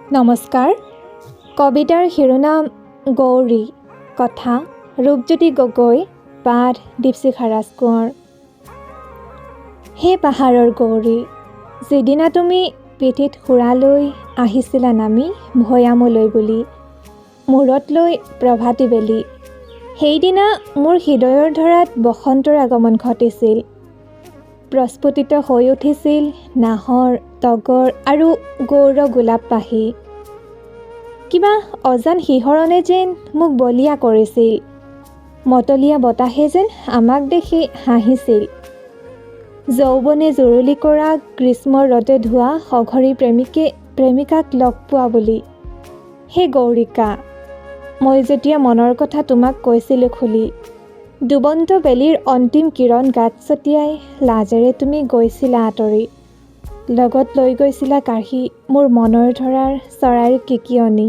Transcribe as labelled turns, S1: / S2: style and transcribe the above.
S1: নমস্কাৰ। কবিতাৰ শিৰোনাম গৌৰী, কথা ৰূপজ্যোতি গগৈ, পাঠ দীপশিখা ৰাজকোঁৱৰ। হে পাহাৰৰ গৌৰী, যিদিনা তুমি পিঠিত সুৰা লৈ আহিছিলা নামি ভৈয়ামলৈ বুলি, মূৰত লৈ প্ৰভাতী বেলি, সেইদিনা মোৰ হৃদয়ৰ ধৰাত বসন্তৰ আগমন ঘটিছিল। প্ৰস্ফুটিত হৈ উঠিছিল নাহৰ, তগৰ আৰু গৌৰ গোলাপ পাহি। কিবা অজান শিহৰণে যেন মোক বলিয়া কৰিছিল, মতলীয়া বতাহে যেন আমাক দেখি হাঁহিছিল। যৌৱনে জুৰুলি কৰা গ্ৰীষ্মৰ ৰ'দে ধোৱা সঘৰী প্ৰেমিকাক লগ পোৱা বুলি। হে গৌৰিকা, মই যেতিয়া মনৰ কথা তোমাক কৈছিলোঁ খুলি, ডুবন্ত বেলিৰ অন্তিম কিৰণ গাত ছটিয়াই লাজেৰে তুমি গৈছিলা আঁতৰি। লগত লৈ গৈছিলা কাঢ়ি মোৰ মনৰ ধৰাৰ চৰাইৰ কিকিয়নি।